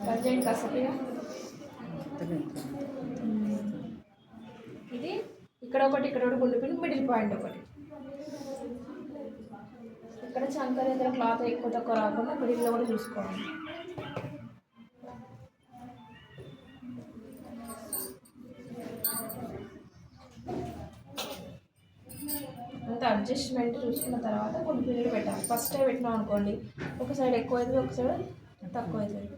Budget కసపిగా ఇది ఇక్కడ ఒకటి గుండు పిన్ మిడిల్ పాయింట్ ఒకటి ఇక్కడ చంకర్ దగ్గర క్లాత్ ఎక్కువ తక్కువ రాకుండా మిడిల్లో కూడా చూసుకోవాలి. అంత అడ్జస్ట్మెంట్ చూసుకున్న తర్వాత కొన్ని పిల్లలు పెట్టాలి. ఫస్ట్ టైం పెట్టినాం అనుకోండి, ఒక సైడ్ ఎక్కువ అవుతుంది, ఒక సైడ్ తక్కువ అవుతుంది.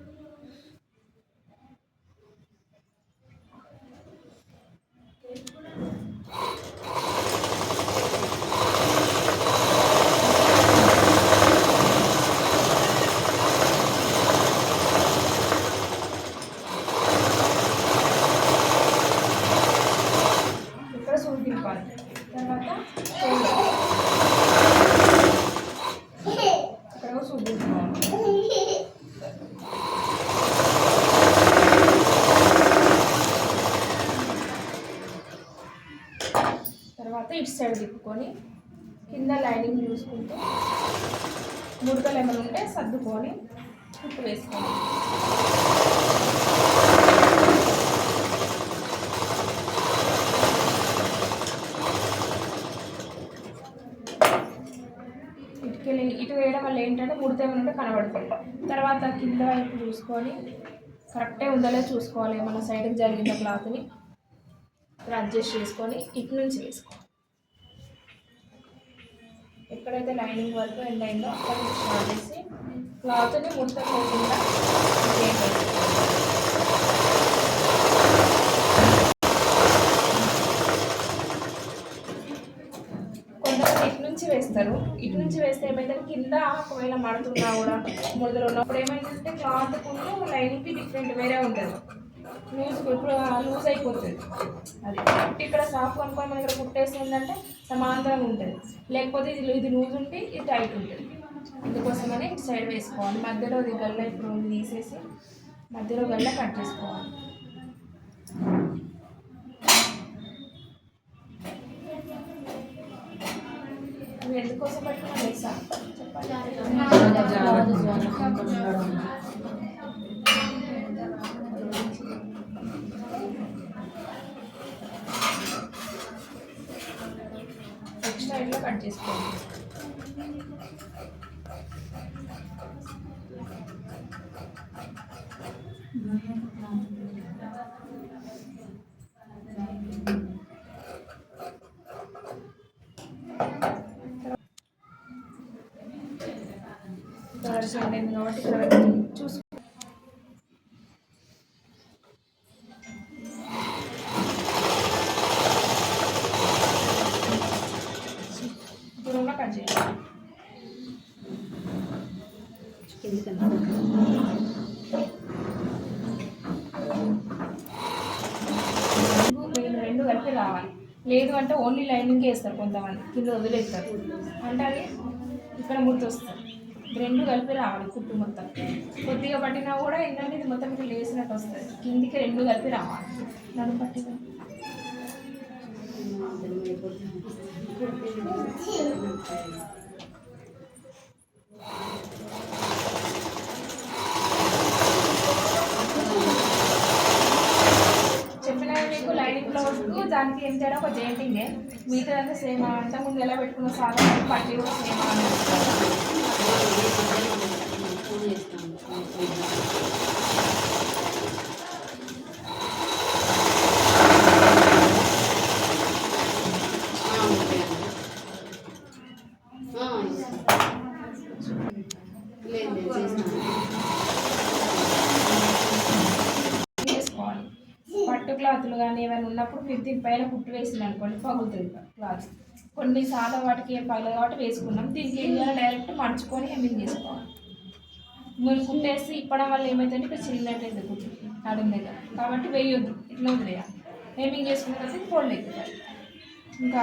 ఇక్కడ సూట్ దింపాలి. తర్వాత ఇక్కడ సూట్ దింపుకోవాలి. తర్వాత ఇటు సైడ్ తిప్పుకొని కింద లైనింగ్ చూసుకుంటూ ముడతలు ఏమైనా ఉంటే సర్దుకొని కుట్టు వేసుకోవాలి. ఇటు వేయడం వల్ల ఏంటంటే ముడత ఏమైనా ఉంటే కనబడుతుంది. తర్వాత కింద వైపు చూసుకొని కరెక్టే ఉండాలో చూసుకోవాలి. ఏమైనా సైడ్కి జరిగిన క్లాత్ని అడ్జస్ట్ చేసుకొని ఇటు నుంచి వేసుకోవాలి. ఎక్కడైతే లైనింగ్ వరకు ఎండ్ అయిందో అక్కడ నుంచి స్టార్ట్ చేసి క్లాత్ని ముడత పోకుండా ఇటు నుంచి వేస్తారు. ఇటు నుంచి వేస్తే ఏమైందంటే కింద ఒకవేళ మడుతున్నా కూడా ముడతలు ఉన్నప్పుడు ఏమైందంటే క్లాత్ కూడా లైనింగ్కి డిఫరెంట్ వేరే ఉంటుంది. ఇప్పుడు లూజ్ అయిపోతుంది. అది ఇక్కడ సాఫ్ట్ అనుకొని మన ఇక్కడ కుట్టేసిందంటే సమాంతరంగా ఉంటుంది. లేకపోతే ఇది లూజ్ ఉంటే ఇది టైట్ ఉంటుంది. అందుకోసమని ఇటు సైడ్ వేసుకోవాలి. మధ్యలో ఇది గల్ల ఇప్పుడు తీసేసి మధ్యలో గల్ల కట్ చేసుకోవాలి. నువ్వు ఎందుకోసం పెట్టుకున్నా తెలుసా చెప్పాలి. ఎక్స్ట్రా ఇట్లా కట్ చేసుకోవాలి. కలర్స్ ఉంటుంది కాబట్టి ఇక్కడ చూసుకో. దూరంగా కట్ చేయాలి. రెండు కలిపి రావాలి. లేదు అంటే ఓన్లీ లైనింగ్ వేస్తారు కొంతమంది, కింద వదిలేస్తారు. అంటే అది ఇక్కడ ముడత వస్తుంది. రెండు కలిపి రావాలి. కుట్టు మొత్తం కొద్దిగా పట్టినా కూడా ఏంటంటే ఇది మొత్తం ఇట్లా లేసినట్టు వస్తుంది. కిందికి రెండు కలిపి రావాలి. నన్ను పట్టి చెప్పిన మీకు లైనింగ్ బ్లౌజ్కు దానికి ఏం చేయడం ఒక జెయింటింగే. మిగతాదంతా సేమ్. అంతకుముందు ఎలా పెట్టుకున్న సాధారణ పట్టి కూడా సేమ్ చేసుకోవాలి. పట్టు క్లాత్లు కానీ ఏమైనా ఉన్నప్పుడు మీరు దీనిపైన కుట్టు వేసింది అనుకోండి పగులుతుంది క్లాత్. కొన్నిసార్లు వాటికి ఏం పగలదు కాబట్టి వేసుకున్నాం. దీనికి ఏం చేయాలి, డైరెక్ట్ మడుచుకొని హెమ్మింగ్ చేసుకోవాలి. మీరు కుట్టేసి ఇప్పడం వల్ల ఏమైతుందంటే ఇక్కడ చిన్నట్టు కుట్టు నడుము దగ్గర కాబట్టి వేయొద్దు, ఇట్లా వదిలేయాలి. హెమ్మింగ్ చేసుకున్న తర్వాత ఫోల్డ్ అవుతుంది. ఇంకా